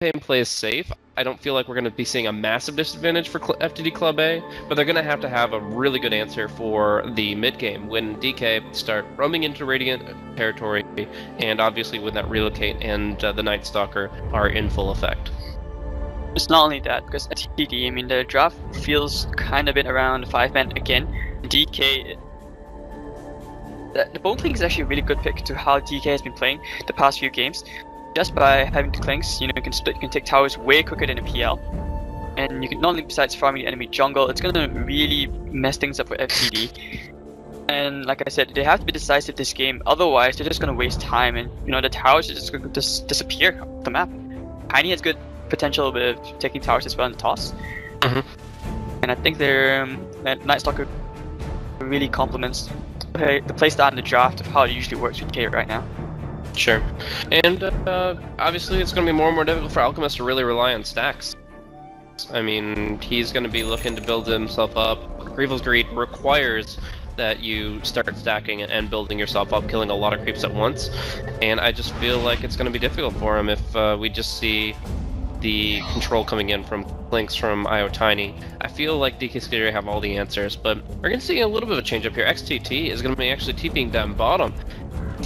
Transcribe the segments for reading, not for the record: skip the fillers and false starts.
plays safe, I don't feel like we're going to be seeing a massive disadvantage for FTD Club A, but they're going to have a really good answer for the mid game when DK start roaming into Radiant territory, and obviously when that relocate and the Night Stalker are in full effect. It's not only that, because FTD, I mean, the draft feels kind of been around 5-man again. DK, the Boneclink is actually a really good pick to how DK has been playing the past few games. Just by having the Clinks, you know, you can split, you can take towers way quicker than a PL. And you can not only, besides farming the enemy jungle, it's gonna really mess things up for FTD. And like I said, they have to be decisive this game, otherwise they're just gonna waste time, and you know, the towers are just gonna disappear off the map. Tiny has good potential with taking towers as well in the toss. And I think their Night Stalker really complements the playstyle in the draft of how it usually works with K right now. Sure. And obviously it's going to be more and more difficult for Alchemist to really rely on stacks. I mean, he's going to be looking to build himself up. Grievel's Greed requires that you start stacking and building yourself up, killing a lot of creeps at once. And I just feel like it's going to be difficult for him if we just see the control coming in from links from IO Tiny. I feel like DK Skater have all the answers, but we're going to see a little bit of a change up here. XTT is going to be actually TPing down bottom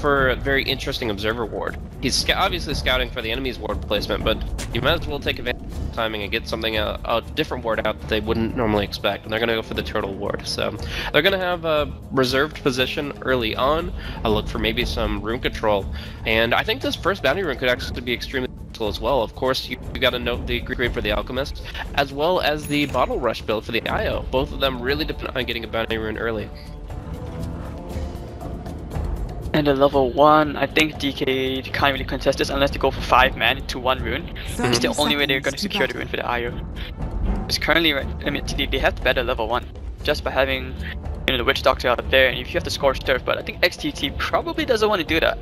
for a very interesting observer ward. He's obviously scouting for the enemy's ward placement, but you might as well take advantage of timing and get something a different ward out that they wouldn't normally expect, and they're going to go for the turtle ward. So they're going to have a reserved position early on, a look for maybe some rune control, and I think this first bounty rune could actually be extremely useful as well. Of course, you got to note the grade for the Alchemist, as well as the bottle rush build for the IO. Both of them really depend on getting a bounty rune early. And at level 1, I think DK can't really contest this unless they go for 5-man to 1 rune. It's the only way they're going to secure the rune for the IO. Because currently, I mean, they have the better level 1, just by having, you know, the Witch Doctor out there, and if you have the Scorched Earth, but I think XTT probably doesn't want to do that.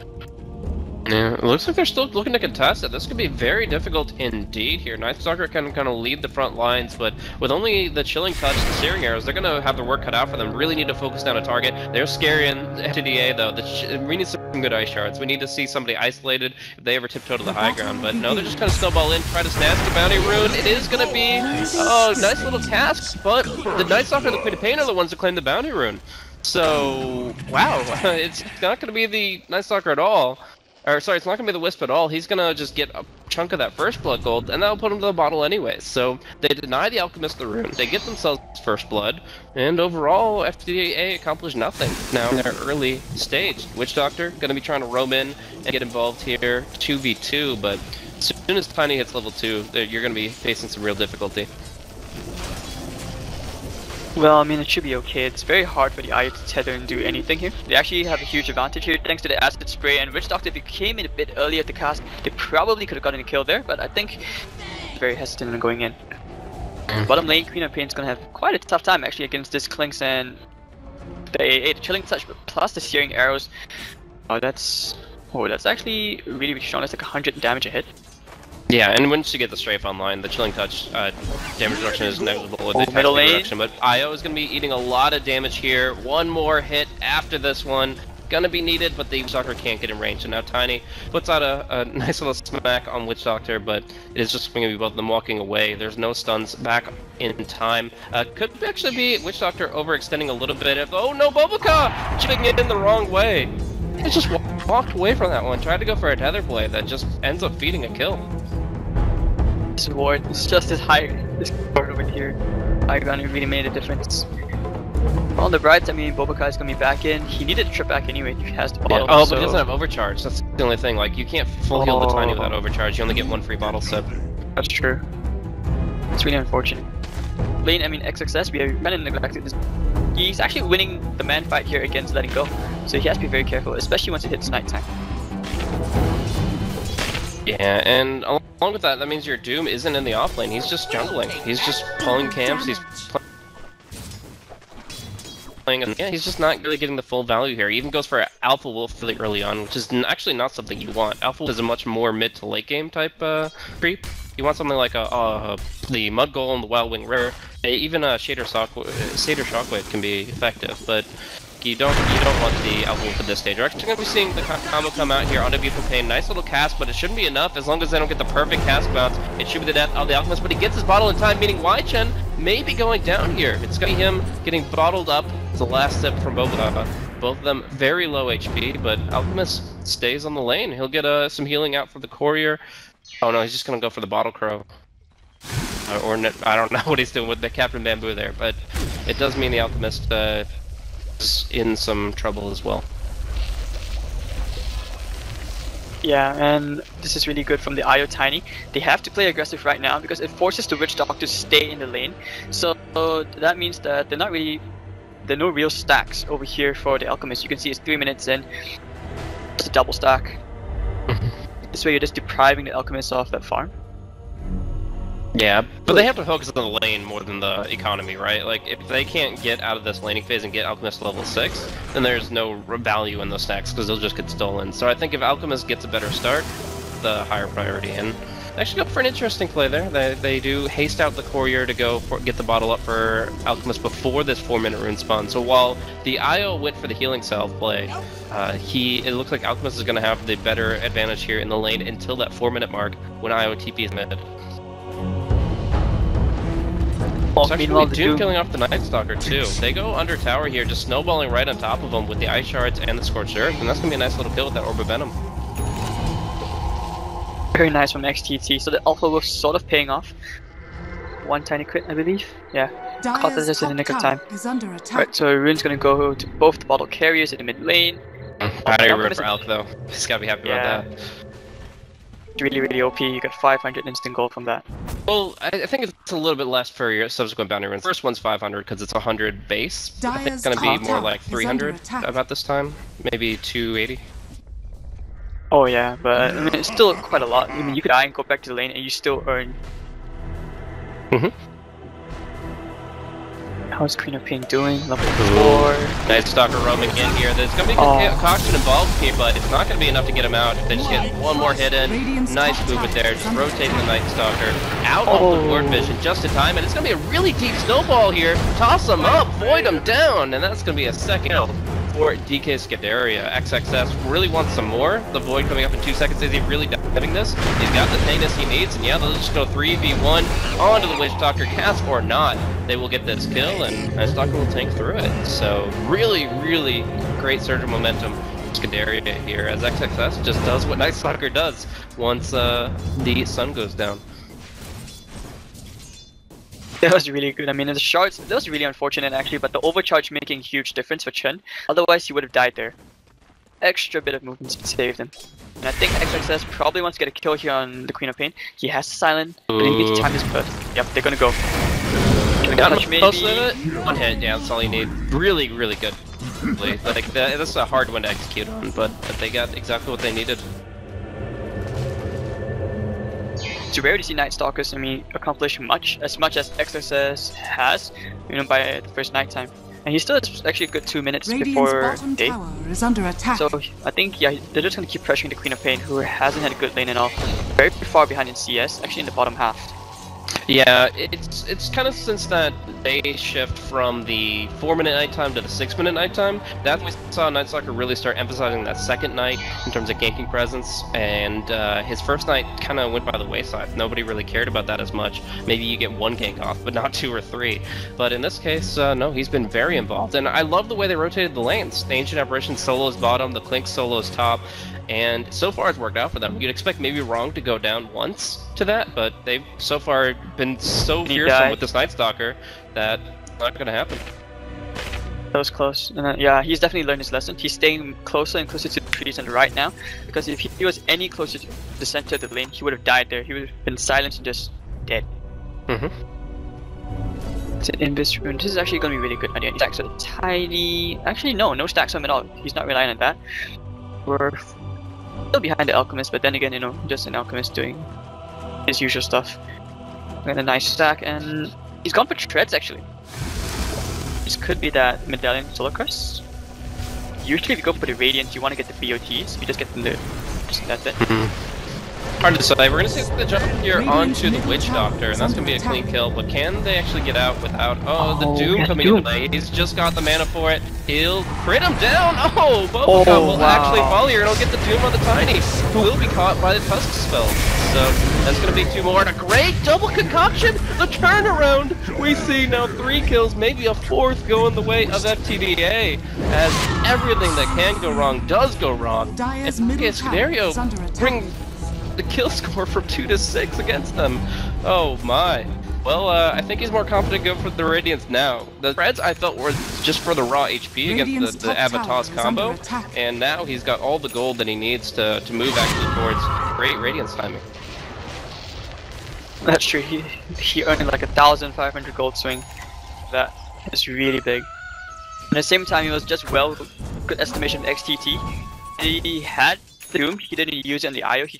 Yeah, it looks like they're still looking to contest it. This could be very difficult indeed here. Night Stalker can kind of lead the front lines, but with only the Chilling Touch, the Searing Arrows, they're going to have their work cut out for them. Really need to focus down a target. They're scary in FTDA though. We need some good ice shards. We need to see somebody isolated if they ever tiptoe to the high ground. But no, they're just going to snowball in, try to snatch the bounty rune. It is going to be, oh, nice little task, but the Night Stalker and the Queen of Pain are the ones that claim the bounty rune. So, wow, it's not going to be the Night Stalker at all. Or sorry, it's not going to be the Wisp at all. He's going to just get a chunk of that first blood gold, and that'll put him to the bottle anyways. So they deny the Alchemist the rune, they get themselves first blood, and overall, FTDA accomplished nothing. Now in their early stage, Witch Doctor going to be trying to roam in and get involved here, 2v2, but as soon as Tiny hits level 2, you're going to be facing some real difficulty. Well, I mean, it should be okay. It's very hard for the IO to tether and do anything here. They actually have a huge advantage here thanks to the acid spray, and Witch Doctor, if it came in a bit earlier at the cast, they probably could have gotten a kill there, but I think very hesitant in going in. Bottom lane, Queen of Pain's gonna have quite a tough time actually against this Clinks and the Chilling Touch, plus the Searing Arrows. That's actually really strong. That's like 100 damage a hit. Yeah, and once you get the strafe online, the Chilling Touch damage reduction is negligible with the middle lane reduction, but IO is going to be eating a lot of damage here. One more hit after this one, gonna be needed, but the Witch Doctor can't get in range, and now Tiny puts out a nice little smack on Witch Doctor, but it is just going to be both of them walking away. There's no stuns back in time. Could actually be Witch Doctor overextending a little bit. Oh no, Boboka! Chipping it in the wrong way. He just walked away from that one, tried to go for a tether play that just ends up feeding a kill. This ward is just as high. This ward over here, high ground really made a difference. On the bright side, I mean, Boboka is gonna be back in. He needed to trip back anyway. He has the bottle. Yeah. Oh, so... but he doesn't have overcharge. That's the only thing. Like, you can't full heal the Tiny without overcharge. You only get 1 free bottle sip. That's true. It's really unfortunate. Lane, I mean, XXS, we are kind of neglected this. He's actually winning the man fight here against letting go, so he has to be very careful, especially once it hits nighttime. Yeah, and along with that, that means your Doom isn't in the off lane. He's just jungling. He's just pulling camps. He's playing. Yeah, he's just not really getting the full value here. He even goes for Alpha Wolf really early on, which is actually not something you want. Alpha Wolf is a much more mid to late game type creep. You want something like the Mud Golem, the Wild Wing Rare. Even Shader Shockwave can be effective, but Like, you don't want the Alchemist at this stage. We're actually going to be seeing the combo come out here onto Beautiful Pain. Nice little cast, but it shouldn't be enough as long as they don't get the perfect cast bounce. It should be the death of the Alchemist, but he gets his bottle in time, meaning Wai-Chen may be going down here. It's going to be him getting bottled up. It's the last step from both of them. Both of them very low HP, but Alchemist stays on the lane. He'll get some healing out for the Courier. Oh no, he's just going to go for the Bottle Crow. Or I don't know what he's doing with the Captain Bamboo there, but it does mean the Alchemist is in some trouble as well. Yeah, and this is really good from the IO Tiny. They have to play aggressive right now because it forces the Witch Doctor to stay in the lane. So that means that there are no real stacks over here for the Alchemist. You can see it's 3 minutes in. It's a double stack. This way you're just depriving the Alchemist of that farm. Yeah, but they have to focus on the lane more than the economy, right? Like, if they can't get out of this laning phase and get Alchemist level 6, then there's no value in those stacks because they'll just get stolen. So I think if Alchemist gets a better start, the higher priority. And actually go for an interesting play there. They do haste out the Courier to get the bottle up for Alchemist before this 4-minute rune spawn. So while the IO went for the healing salve play, it looks like Alchemist is going to have the better advantage here in the lane until that 4-minute mark when IO TP is mid. Well, it's actually Doom killing off the Night Stalker too. They go under tower here, just snowballing right on top of them with the Ice Shards and the Scorched Earth, and that's going to be a nice little kill with that Orb of Venom. Very nice from XTT, so the Alpha was sort of paying off. One tiny crit, I believe. Yeah, caught this in the nick of time. Right, so Rune's going to go to both the bottle carriers in the mid lane. Battery rune for Alk though. He's got to be happy about that. Really OP, you got 500 instant gold from that. Well, I think it's a little bit less for your subsequent bounty run. First one's 500 because it's 100 base. I think it's going to be more like 300 about this time, maybe 280. Oh yeah, but I mean, it's still quite a lot. I mean, you could die and go back to the lane and you still earn. How's Queen of Pain doing? Level 4. Night Stalker roaming in here. There's going to be concoction involved here, but it's not going to be enough to get him out. If they just get one more hit in, nice movement there. Just rotating the Night Stalker out of the ward vision just in time, and it's going to be a really deep snowball here. Toss him up, void him down, and that's going to be a second kill for DK Scuderia. XXS really wants some more. The void coming up in 2 seconds. Is he really diving this? He's got the tankiness he needs, and yeah, they'll just go 3v1 onto the Witch Doctor. Cast or not, they will get this kill, and Night Stalker will tank through it. So really great surge of momentum Scuderia here, as XXS just does what Night Stalker does once the sun goes down. That was really good. I mean, the shards, that was really unfortunate actually, but the overcharge making a huge difference for Chen. Otherwise, he would have died there. Extra bit of movement saved him. And I think XXS probably wants to get a kill here on the Queen of Pain. He has to silent, but he needs to time his put. Yep, they're gonna go. Got him close to it. One hit, yeah, that's all you need. Really good. Like, that's a hard one to execute on, but they got exactly what they needed. It's rare to see Night Stalkers, I mean, accomplish as much as XXS has, you know, by the first night time. And he still has actually a good 2 minutes before day. So I think, yeah, they're just going to keep pressuring the Queen of Pain, who hasn't had a good lane at all. Very far behind in CS, actually in the bottom half. Yeah, it's kind of since that day shift from the 4-minute nighttime to the 6-minute nighttime, that's when we saw Night Stalker really start emphasizing that second night in terms of ganking presence, and his first night kind of went by the wayside. Nobody really cared about that as much. Maybe you get one gank off, but not 2 or 3. But in this case, no, he's been very involved, and I love the way they rotated the lanes. The Ancient Apparition solos bottom, the Clink solos top, and so far it's worked out for them. You'd expect maybe Wrong to go down once to that, but they've so far been so fearsome with this Night Stalker that it's not going to happen. That was close. Yeah, he's definitely learned his lesson. He's staying closer and closer to the trees on the right now, because if he was any closer to the center of the lane, he would have died there. He would have been silenced and just dead. It's an Invis rune. This is actually going to be really good. Idea. Stacks are tiny. Actually, no stacks on him at all. He's not relying on that. We're still behind the Alchemist, but then again, you know, just an Alchemist doing his usual stuff. Got a nice stack, and he's gone for treads actually. This could be that Medallion Solar Crest. Usually if you go for the Radiant, you want to get the BOTs, you just get them there. Just that's it. Hard to say. We're going to see the jump here onto the Witch Doctor, and that's going to be a clean kill, but can they actually get out without... Oh, the Doom coming into play. He's just got the mana for it. He'll crit him down! Oh, Bobocom will actually fall here, and he'll get the Doom on the Tiny, who will be caught by the Tusk spell. So, that's going to be 2 more, and a great double concoction! The turnaround! We see now 3 kills, maybe a 4th going the way of FTDA, as everything that can go wrong does go wrong. And Scenario bring the kill score from 2 to 6 against them. Oh my. Well, I think he's more confident going for the Radiance now. The Reds I felt were just for the raw HP against the Avatar's combo, and now he's got all the gold that he needs to move actually towards great Radiance timing. That's true, he earned like 1,500 gold swing. That is really big. At the same time, he was just good estimation of XTT. He had the Doom, he didn't use it on the IO, he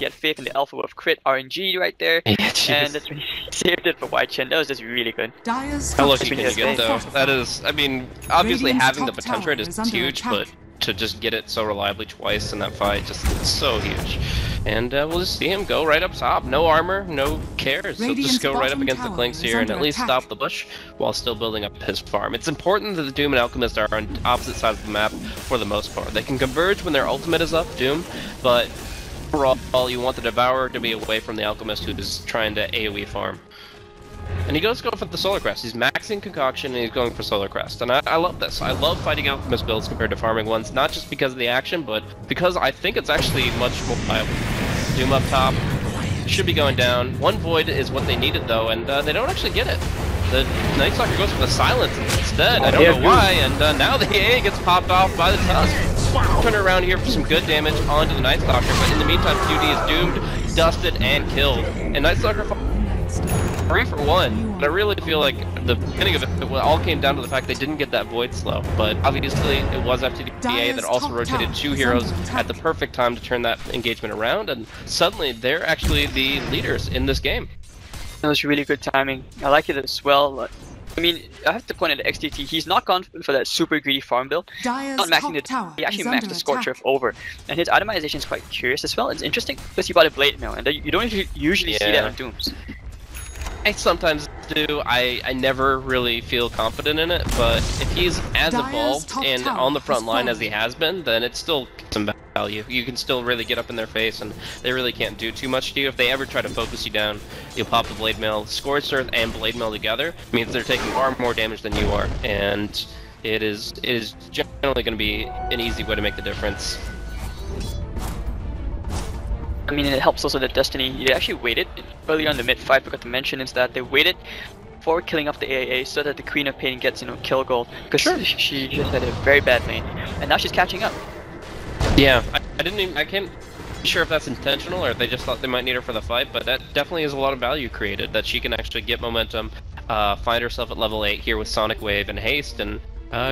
had faith in the Alpha with crit RNG right there, and that's when he saved it for White Chen. That was just really good. How lucky can you get though? That is, I mean, obviously having the potential rate is huge, but to just get it so reliably twice in that fight, just it's so huge. And we'll just see him go right up top. No armor, no cares. He'll just go right up against the Clinks here and at least stop the bush while still building up his farm. It's important that the Doom and Alchemist are on opposite sides of the map for the most part. They can converge when their ultimate is up, Doom, but overall you want the Devourer to be away from the Alchemist who is trying to AoE farm. And he goes for the Solar Crest. He's maxing Concoction and he's going for Solar Crest. And I love this. I love fighting Alchemist builds compared to farming ones, not just because of the action, but because I think it's actually much more viable. Doom up top. Should be going down. 1 Void is what they needed though, and they don't actually get it. The Night Stalker goes for the Silence instead. I don't know why, and now the AA gets popped off by the Tusk. Turn around here for some good damage onto the Night Stalker, but in the meantime, QD is doomed, dusted, and killed. And Night Stalker 3 for 1. But I really feel like the beginning of it all came down to the fact they didn't get that Void Slow. But obviously, it was FTDA that also rotated 2 heroes at the perfect time to turn that engagement around, and suddenly they're actually the leaders in this game. That was really good timing. I like it as well. I mean, I have to point at XTT, he's not gone for that super greedy farm build. Not maxing he actually maxed the Scorch Earth over. And his itemization is quite curious as well. It's interesting because he bought a Blade Mill, and you don't usually see that on Dooms. I sometimes do. I never really feel confident in it, but if he's as evolved and on the front line as he has been, then it's still some value. You can still really get up in their face, and they really can't do too much to you. If they ever try to focus you down, you'll pop the Blade Mail. Scorched Earth and Blade Mail together means they're taking far more damage than you are, and it is generally going to be an easy way to make the difference. I mean, it helps also that Destiny, they actually waited earlier on the mid-fight, forgot to mention, is that they waited for killing off the AAA so that the Queen of Pain gets, kill gold. Because she just had a very bad lane, and now she's catching up. Yeah, I can't be sure if that's intentional or if they just thought they might need her for the fight, but that definitely is a lot of value created, that she can actually get momentum, find herself at level 8 here with Sonic Wave and Haste, and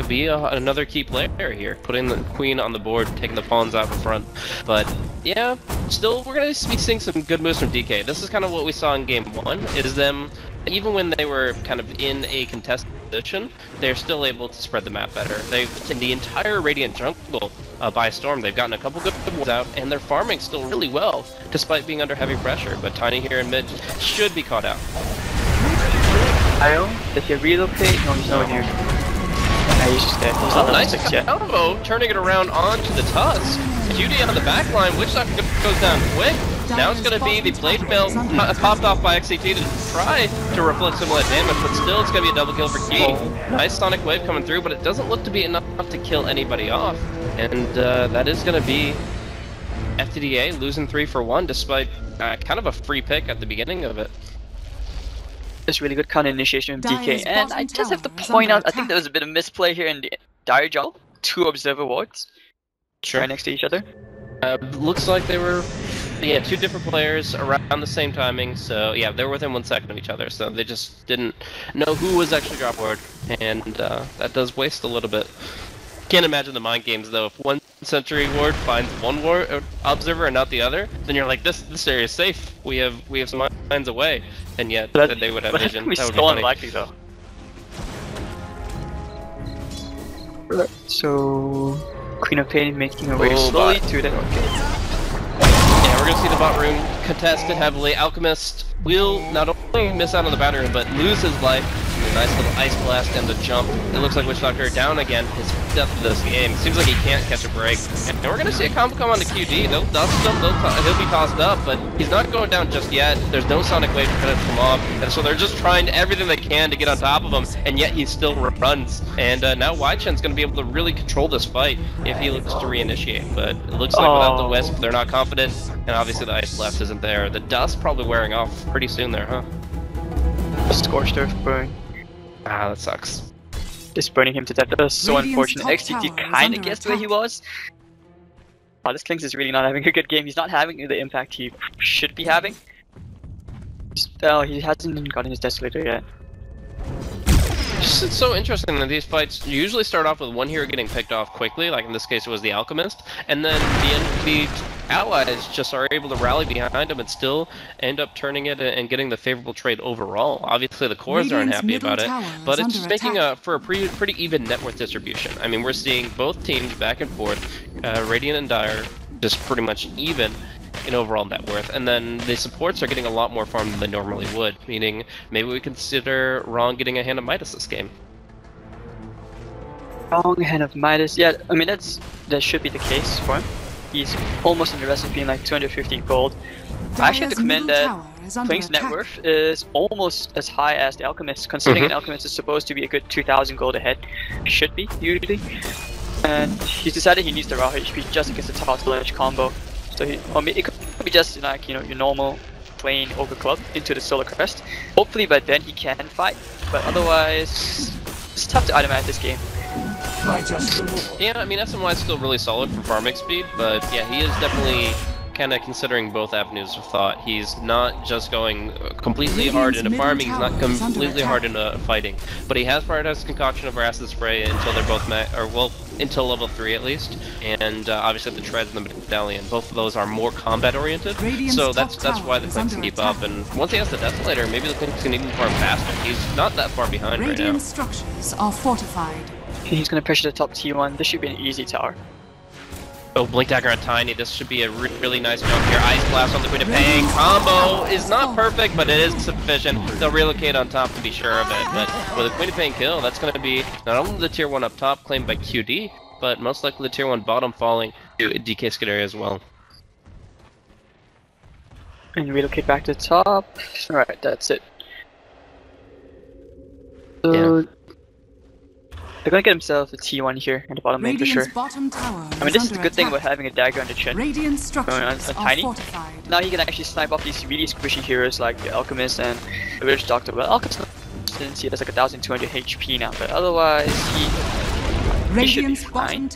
be another key player here, putting the Queen on the board, taking the pawns out in front. But yeah, still we're going to be seeing some good moves from DK. This is kind of what we saw in game 1, is them, even when they were kind of in a contested position, they're still able to spread the map better. They've taken the entire Radiant jungle by storm. They've gotten a couple good ones out, and they're farming still really well, despite being under heavy pressure. But Tiny here in mid should be caught out. Io, does he relocate? No, he's nowhere near. He's just dead. He's not nice 6 yet. Elbow, turning it around onto the Tusk. Judy on the back line, Witch Doctor goes down quick. Now it's going to be the Blade Mail popped off by XCT to try to reflect some of that damage, but still it's going to be a double kill for Key. Nice Sonic Wave coming through, but it doesn't look to be enough to kill anybody off. And that is going to be FTDA losing 3 for 1, despite kind of a free pick at the beginning of it. It's really good counter initiation from DK, and I just have to point out, I think there was a bit of misplay here in the Dire Jungle. 2 observer wards, right next to each other. Looks like they were, 2 different players around the same timing, so yeah, they were within 1 second of each other, so they just didn't know who was actually drop ward, and that does waste a little bit. Can't imagine the mind games though. If 1 sentry ward finds 1 ward observer and not the other, then you're like, this area is safe. We have some mines away, and yet they would have vision. That would be unlikely though. So Queen of Pain making her way slowly to the. Yeah, we're gonna see the bot room contested heavily. Alchemist will not only miss out on the bot room, but lose his life. A nice little ice blast and the jump. It looks like Witch Doctor down again. His death of this game. Seems like he can't catch a break. And we're gonna see a combo come on to QD. They'll dust him. He'll be tossed up, but he's not going down just yet. There's no Sonic Wave to finish him off, and so they're just trying everything they can to get on top of him, and yet he still runs. And now Wai-Chen's gonna be able to really control this fight if he looks to reinitiate. But it looks like without the Wisp, they're not confident, and obviously the ice blast isn't there. The dust probably wearing off pretty soon there, huh? Scorched Earth burn. Ah, that sucks. Just burning him to death. That was so unfortunate. XTT kinda guessed where he was. Oh, this Klinks is really not having a good game. He's not having the impact he should be having. Oh, he hasn't even gotten his Desolator yet. It's so interesting that these fights usually start off with one hero getting picked off quickly, like in this case it was the Alchemist, and then the allies just are able to rally behind him and still end up turning it and getting the favorable trade overall. Obviously the cores aren't happy about it, but it's making for a pretty even net worth distribution. I mean, we're seeing both teams back and forth, Radiant and Dire just pretty much even in overall net worth, and then the supports are getting a lot more farm than they normally would, meaning maybe we consider Wrong getting a hand of Midas this game. Wrong hand of Midas, yeah, I mean that should be the case for him. He's almost in the rest of being like 250 gold. I actually have to commend that Klink's net worth is almost as high as the Alchemist, considering an Alchemist is supposed to be a good 2000 gold ahead. Should be, usually. And he's decided he needs the raw HP just against the top edge combo. So it could be just like, you know, your normal plain Ogre Club into the Solar Crest. Hopefully by then he can fight, but otherwise it's tough to itemize this game. Yeah, I mean SMY is still really solid for farming speed, but yeah, he is definitely kind of considering both avenues of thought. He's not just going completely hard into farming, he's not completely hard into fighting, but he has prioritized Concoction of Acid Spray until they're both until level 3 at least, and obviously the Treads and the Medallion, both of those are more combat oriented, so that's why the Klinks keep up, and once he has the Desolator, maybe the Klinks can even farm faster. He's not that far behind right now. Structures are fortified. He's gonna pressure the top T1, this should be an easy tower. Oh, Blink Dagger on Tiny, this should be a really nice jump here. Ice Blast on the Queen of Pain. Combo is not perfect, but it is sufficient. They'll relocate on top to be sure of it. But with a Queen of Pain kill, that's going to be not only the tier 1 up top claimed by QD, but most likely the tier 1 bottom falling to DK Scuderia as well. And relocate back to the top. Alright, that's it. So, yeah. They're gonna get himself a T1 here in the bottom lane for sure. I mean, this is the good thing about having a dagger on the chin. On Tiny. Now he can actually snipe off these really squishy heroes like the Alchemist and the Witch Doctor. Well, Alchemist, since he has like 1200 HP now, but otherwise he should be fine.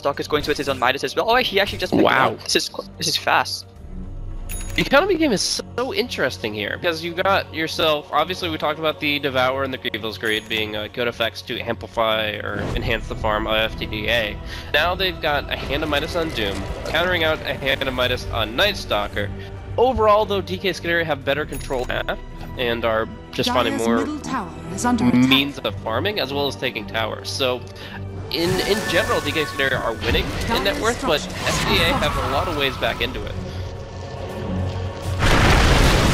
Doc is going towards his own Midas as well. Oh, he actually just picked him up. This is fast. The economy game is so interesting here, because you got yourself, obviously we talked about the Devour and the Grievel's Greed being good effects to amplify or enhance the farm of FTD. Now they've got a Hand of Midas on Doom, countering out a Hand of Midas on Night Stalker. Overall though, DK Scuderia have better control map and are just finding more means of farming as well as taking towers. So in general, DK Scuderia are winning in net worth, but FTDA have a lot of ways back into it.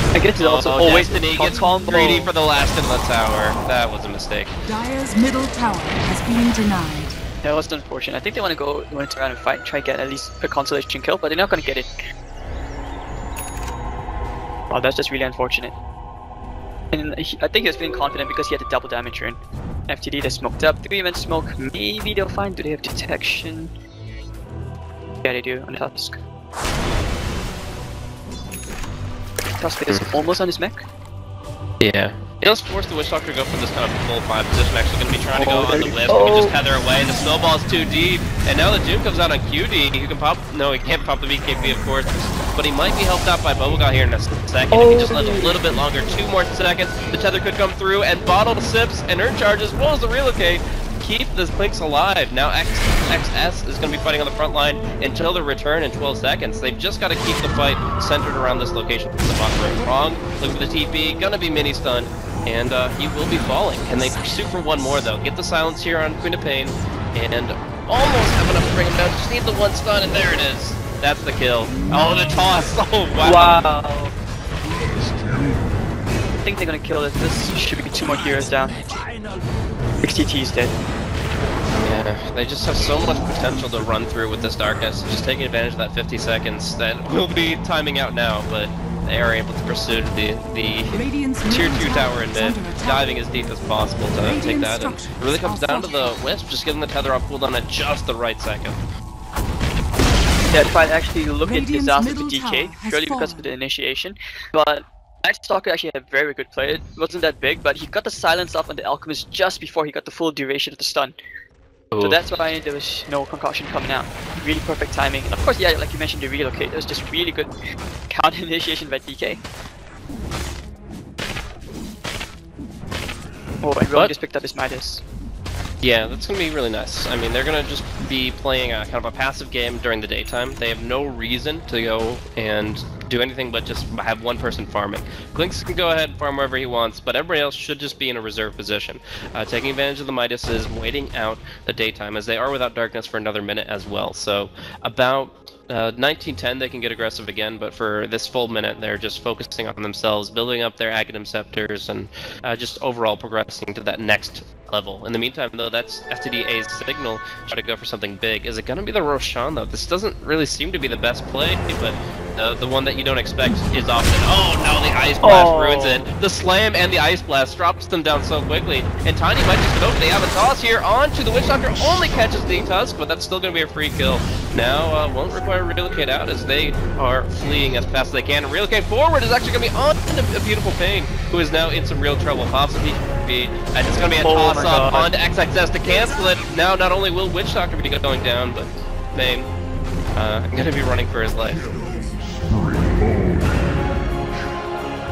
I guess it's also always Destiny gets greedy for the last in the tower. That was a mistake. Dire's middle tower has been denied. That was unfortunate. I think they want to turn around and fight, try to get at least a consolation kill, but they're not going to get it. Wow, that's just really unfortunate. And I think he was feeling confident because he had the double damage rune. FTD, they smoked up. 3-event smoke. Maybe they'll find. Do they have detection? Yeah, they do on the Tusk. Tusk is almost on his mech. Yeah. He does force the Witch Doctor to go for this kind of full 5 position. Actually going to be trying to go on the Wisp. He can just tether away. The snowball's too deep. And now the Doom comes out on QD. He can pop. No, he can't pop the BKB, of course. But he might be helped out by Bubblegum here in a second. If he just lets a little bit longer, 2 more seconds, the tether could come through and bottle sips and earn charges. What was the relocate? Keep the Klinks alive. Now XS is going to be fighting on the front line until their return in 12 seconds. They've just got to keep the fight centered around this location. The bot room. Wrong. Look at the TP. Gonna be mini stunned. And he will be falling. Can they pursue for one more though? Get the silence here on Queen of Pain. And almost have enough to bring him down. Just need the 1 stun and there it is. That's the kill. Oh, the toss! Oh, wow! Wow. I think they're gonna kill it. This should be 2 more heroes down. XTT's dead. Yeah, they just have so much potential to run through with this darkness. Just taking advantage of that 50 seconds that will be timing out now, but they are able to pursue the tier 2 tower in mid, diving as deep as possible to take that. And it really comes down to the Wisp, just getting the tether off cooldown at just the right second. Yeah, if I actually look at disaster to DK, purely because of the initiation, but Night Stalker actually had a very good play. It wasn't that big, but he got the silence up on the Alchemist just before he got the full duration of the stun. Ooh. So that's why there was no concoction coming out. Really perfect timing. And of course, yeah, like you mentioned, the relocate. That was just really good counter initiation by DK. Oh, and Rowan just picked up his Midas. Yeah, that's going to be really nice. I mean, they're going to just be playing a kind of a passive game during the daytime. They have no reason to go and do anything but just have one person farming. Clinks can go ahead and farm wherever he wants, but everybody else should just be in a reserve position. Taking advantage of the Midas is waiting out the daytime, as they are without darkness for another minute as well. So about 1910 they can get aggressive again, but for this full minute they're just focusing on themselves, building up their Aghanim Scepters, and just overall progressing to that next level. In the meantime though, that's FTDA's signal try to go for something big. Is it going to be the Roshan though? This doesn't really seem to be the best play, but the one that you don't expect is often. Oh no, the Ice Blast ruins it. The Slam and the Ice Blast drops them down so quickly, and Tiny might just go. They have a toss here onto the Witch Doctor, only catches the Tusk, but that's still going to be a free kill. Now won't require a relocate out as they are fleeing as fast as they can. And relocate forward is actually going to be on a beautiful Pain, who is now in some real trouble. Pops a PvP, and it's going to be a toss up onto XXS to cancel it. Now not only will Witch Doctor be going down, but Pain going to be running for his life.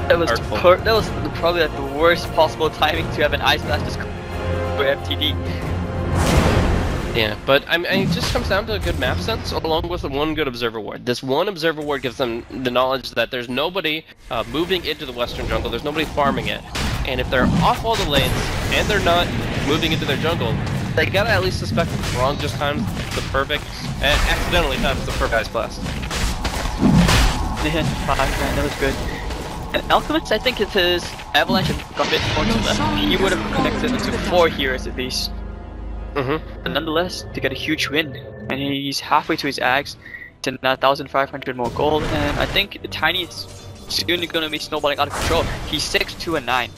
That was probably like the worst possible timing to have an Ice Blast just for FTD. Yeah, but I mean, it just comes down to a good map sense along with one good observer ward. This one observer ward gives them the knowledge that there's nobody moving into the western jungle, there's nobody farming it, and if they're off all the lanes and they're not moving into their jungle, they gotta at least suspect wrong just times the perfect, and accidentally times the perfect Ice Blast. Man, 5 man, that was good. And Alchemist, I think if his Avalanche had got a bit more to left, he would have connected into 4 heroes at least. But nonetheless, they get a huge win, and he's halfway to his Ags, to 1,500 more gold, and I think Tiny is soon going to be snowballing out of control. He's 6, 2, and 9.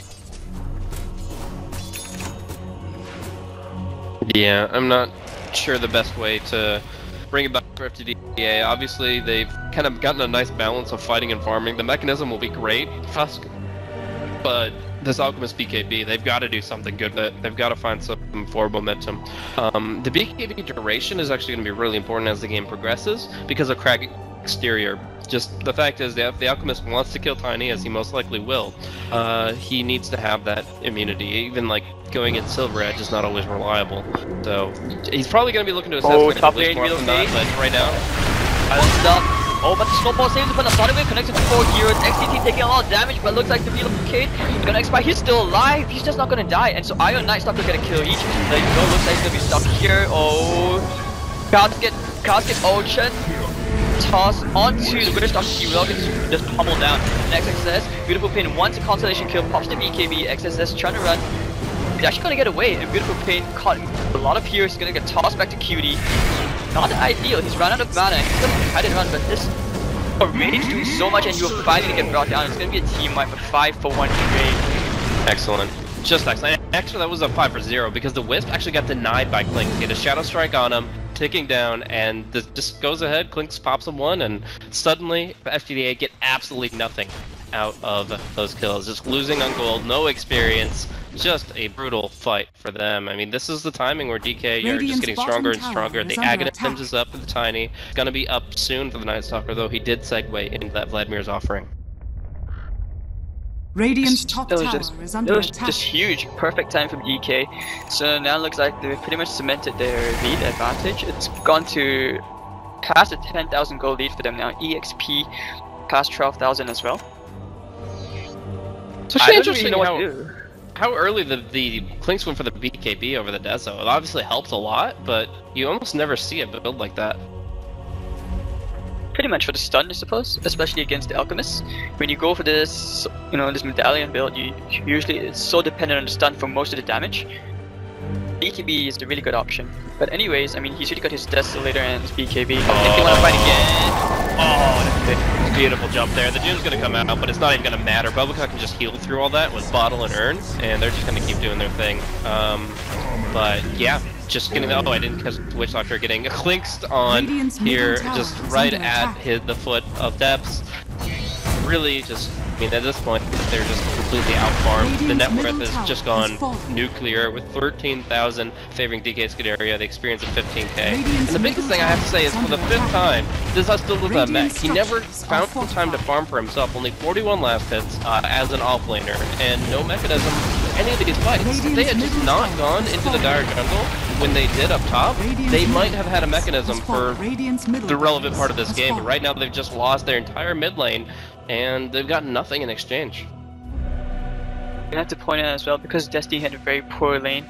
Yeah, I'm not sure the best way to bring it back for FTDA. Obviously, they've kind of gotten a nice balance of fighting and farming. The mechanism will be great, Tusk, but this Alchemist BKB, they've got to do something good with it. They've got to find some forward momentum. The BKB duration is actually going to be really important as the game progresses because of Crag Exterior. Just the fact is that if the Alchemist wants to kill Tiny, as he most likely will, he needs to have that immunity. Even like going in Silver Edge is not always reliable. So he's probably going to be looking to assess top lane more than that, but right now, oh, but the snowball saves it, but the Sonic Wave connected to 4 heroes. XTT taking a lot of damage, but it looks like the relocate is gonna expire. He's still alive, he's just not gonna die. And so Iron Night Stalker get a kill each. There you go, looks like he's gonna be stuck here. Oh, Casket Ocean toss onto the British Doctor. He will get just pummeled down. Next XSS, Beautiful Pain wants a constellation kill, pops the BKB. XSS trying to run. He's actually gonna get away, and Beautiful Pain caught a lot of heroes. He's gonna get tossed back to QD. Not ideal, he's run out of mana, and he's gonna try to run, but this range doing so much and you're finally gonna get brought down. It's gonna be a team wipe, a 5-for-1 trade. Excellent. Just excellent. Actually, that was a 5-for-0 because the Wisp actually got denied by Clink. He had a Shadow Strike on him, ticking down, and this just goes ahead, Clinks pops him one, and suddenly FTDA get absolutely nothing out of those kills. Just losing on gold, no experience, just a brutal fight for them. I mean, this is the timing where DK, you're just getting stronger and stronger. The Aghanim is up with the Tiny. It's gonna be up soon for the Night Stalker, though he did segue into that Vladimir's offering. Radiant's top tower is under attack. Just huge, perfect time from DK. So now it looks like they've pretty much cemented their lead advantage. It's gone to past a 10,000 gold lead for them now. EXP past 12,000 as well. It's actually interesting how early the Clinks went for the BKB over the Deso. It obviously helped a lot, but you almost never see a build like that. pretty much for the stun, I suppose, especially against the alchemists. When you go for this, this medallion build, usually it's so dependent on the stun for most of the damage. BKB is a really good option. But anyways, I mean, he's already got his Desolator and his BKB. I think they want to fight again. Oh, that's a beautiful jump there. The Doom's gonna come out, but it's not even gonna matter. Boboka can just heal through all that with Bottle and Urn, and they're just gonna keep doing their thing. But yeah, just getting the, I didn't catch Witch Doctor getting clinked on here, just right at the foot of Depths. Really just, I mean, at this point, they're just completely outfarmed. The net worth has just gone nuclear with 13,000 favoring DK Scuderia, the experience of 15k. And the biggest thing I have to say is for the 5th time, this has still that mech. He never found time to farm for himself, only 41 last hits as an offlaner, and no mechanism for any of these fights. If they had just not gone into the dire jungle when they did up top, they might have had a mechanism for the relevant part of this game, but right now they've just lost their entire mid lane, and they've got nothing in exchange. I have to point out as well, because Destiny had a very poor lane,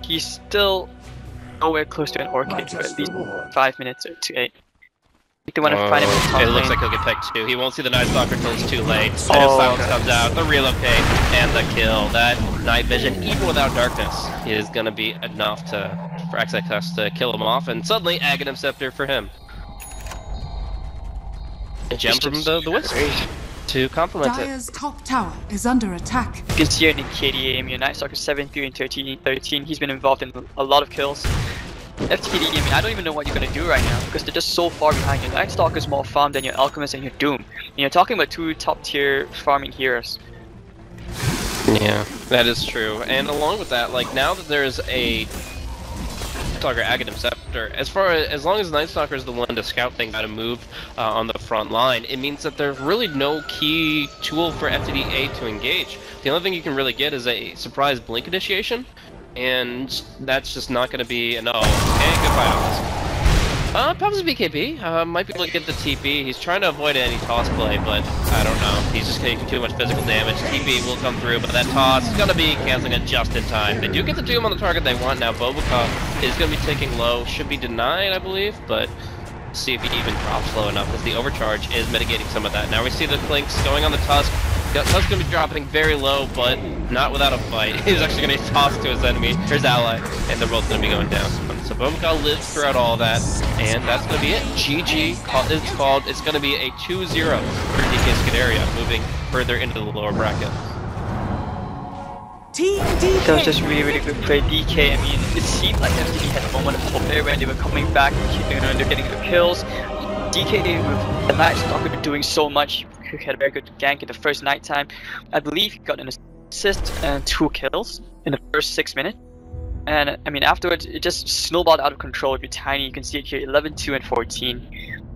he's still nowhere close to an Orchid for at least 5 minutes or 2-8. They want to find him in the top It looks lane. like he'll get picked too. He won't see the Night Stalker until it's too late. And Silence comes out, the relocate, and the kill. That night vision, even without darkness, is going to be enough for XXS to kill him off, and suddenly Aghanim Scepter for him. A gem from the Wisp to complement Dire's top tower is under attack. You can see here in KDA, your Night Stalker 7, 3, and 13. He's been involved in a lot of kills. FTD, I mean, I don't even know what you're gonna do right now because they're just so far behind. Your Night Stalker is more farmed than your Alchemist and your Doom. And you're talking about 2 top tier farming heroes. Yeah, that is true. And along with that, like now that there's a Stalker Aghanim Scepter, as long as Night Stalker is the one to scout things how to move on the front line, it means that there's really no key tool for FTD A to engage. The only thing you can really get is a surprise blink initiation, and that's just not going to be enough. Okay, good fight on this. Probably BKB, might be able to get the TP. He's trying to avoid any toss play, but I don't know. He's just taking too much physical damage. TP will come through, but that toss is going to be canceling it just in time. They do get the Doom on the target they want now. Boboka is going to be taking low. Should be denied, I believe, but see if he even drops low enough, because the overcharge is mitigating some of that. Now we see the Clinks going on the Tusk. Tusk's going to be dropping very low, but not without a fight. He's actually going to get tossed to his enemy, or his ally, and they're both going to be going down. So Boboka lives throughout all of that, and that's going to be it. GG, it's going to be a 2-0 for DK Scuderia, moving further into the lower bracket. Team DK. That was just really good play. DK, I mean, it seemed like FTD had a moment of hope there when they were coming back, they're getting the kills. DK with the Night Stalker doing so much. He had a very good gank in the first night time. I believe he got an assist and 2 kills in the first 6 minutes. And I mean, afterwards, it just snowballed out of control. If you're tiny, you can see it here, 11, 2, and 14.